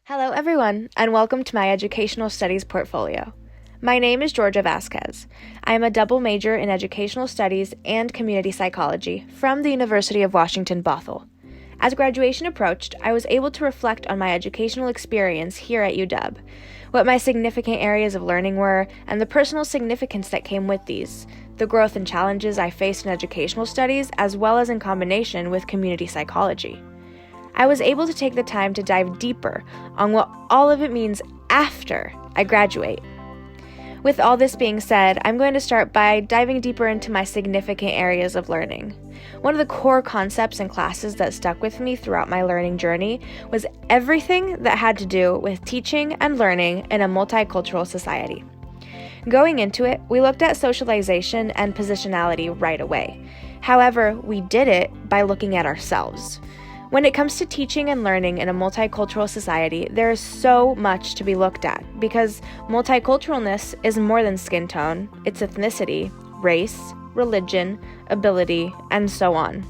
Hello everyone, and welcome to my Educational Studies portfolio. My name is Georgia Vasquez. I am a double major in Educational Studies and Community Psychology from the University of Washington, Bothell. As graduation approached, I was able to reflect on my educational experience here at UW, what my significant areas of learning were, and the personal significance that came with these, the growth and challenges I faced in educational studies, as well as in combination with community psychology. I was able to take the time to dive deeper on what all of it means after I graduate. With all this being said, I'm going to start by diving deeper into my significant areas of learning. One of the core concepts in classes that stuck with me throughout my learning journey was everything that had to do with teaching and learning in a multicultural society. Going into it, we looked at socialization and positionality right away. However, we did it by looking at ourselves. When it comes to teaching and learning in a multicultural society, there is so much to be looked at because multiculturalness is more than skin tone, it's ethnicity, race, religion, ability, and so on.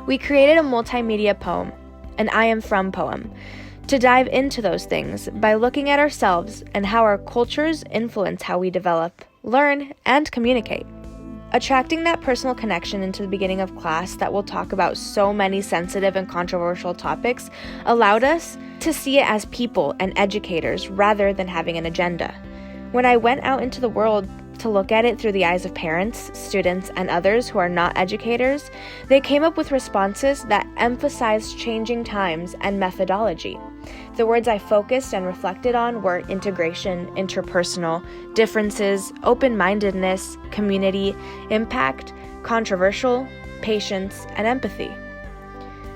We created a multimedia poem, an I Am From poem, to dive into those things by looking at ourselves and how our cultures influence how we develop, learn, and communicate. Attracting that personal connection into the beginning of class that will talk about so many sensitive and controversial topics allowed us to see it as people and educators rather than having an agenda. When I went out into the world to look at it through the eyes of parents, students, and others who are not educators, they came up with responses that emphasized changing times and methodology. The words I focused and reflected on were integration, interpersonal, differences, open-mindedness, community, impact, controversial, patience, and empathy.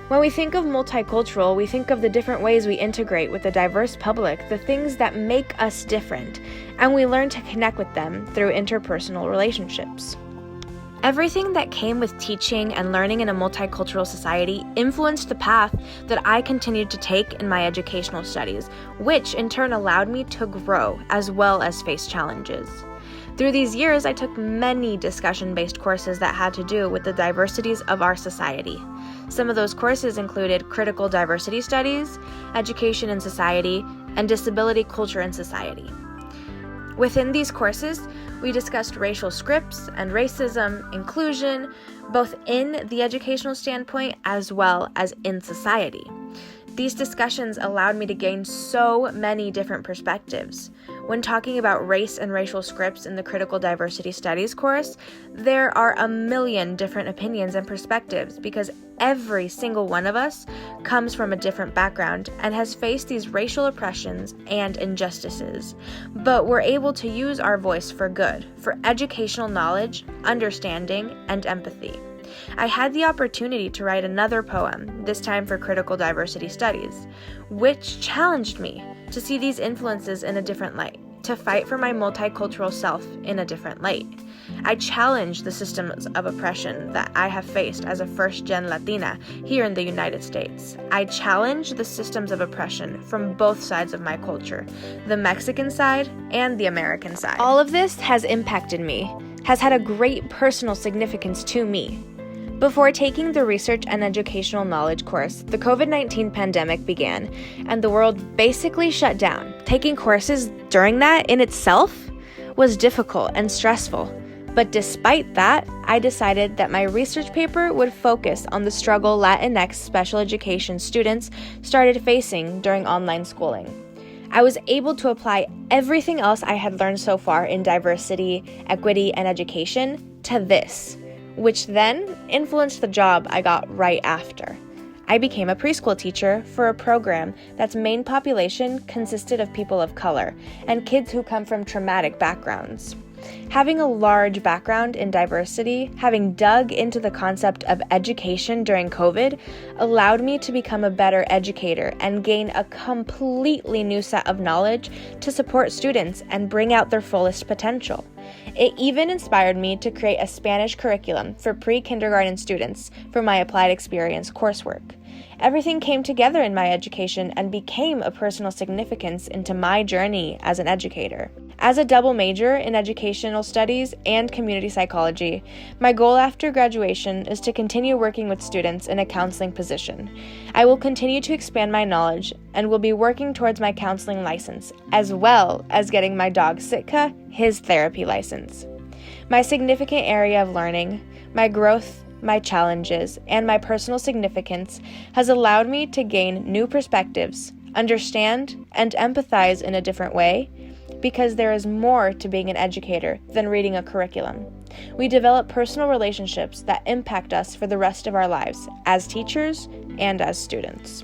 When we think of multicultural, we think of the different ways we integrate with a diverse public, the things that make us different, and we learn to connect with them through interpersonal relationships. Everything that came with teaching and learning in a multicultural society influenced the path that I continued to take in my educational studies, which in turn allowed me to grow as well as face challenges. Through these years, I took many discussion-based courses that had to do with the diversities of our society. Some of those courses included critical diversity studies, education and society, and disability culture and society. Within these courses, we discussed racial scripts and racism, inclusion, both in the educational standpoint as well as in society. These discussions allowed me to gain so many different perspectives. When talking about race and racial scripts in the Critical Diversity Studies course, there are a million different opinions and perspectives because every single one of us comes from a different background and has faced these racial oppressions and injustices. But we're able to use our voice for good, for educational knowledge, understanding, and empathy. I had the opportunity to write another poem, this time for Critical Diversity Studies, which challenged me to see these influences in a different light, to fight for my multicultural self in a different light. I challenged the systems of oppression that I have faced as a first-gen Latina here in the United States. I challenged the systems of oppression from both sides of my culture, the Mexican side and the American side. All of this has impacted me, has had a great personal significance to me. Before taking the Research and Educational Knowledge course, the COVID-19 pandemic began, and the world basically shut down. Taking courses during that in itself was difficult and stressful. But despite that, I decided that my research paper would focus on the struggle Latinx special education students started facing during online schooling. I was able to apply everything else I had learned so far in diversity, equity, and education to this, which then influenced the job I got right after. I became a preschool teacher for a program that's main population consisted of people of color and kids who come from traumatic backgrounds. Having a large background in diversity, having dug into the concept of education during COVID, allowed me to become a better educator and gain a completely new set of knowledge to support students and bring out their fullest potential. It even inspired me to create a Spanish curriculum for pre-kindergarten students for my applied experience coursework. Everything came together in my education and became a personal significance into my journey as an educator. As a double major in educational studies and community psychology, my goal after graduation is to continue working with students in a counseling position. I will continue to expand my knowledge and will be working towards my counseling license, as well as getting my dog Sitka his therapy license. My significant area of learning, my growth, my challenges, and my personal significance has allowed me to gain new perspectives, understand, and empathize in a different way, because there is more to being an educator than reading a curriculum. We develop personal relationships that impact us for the rest of our lives as teachers and as students.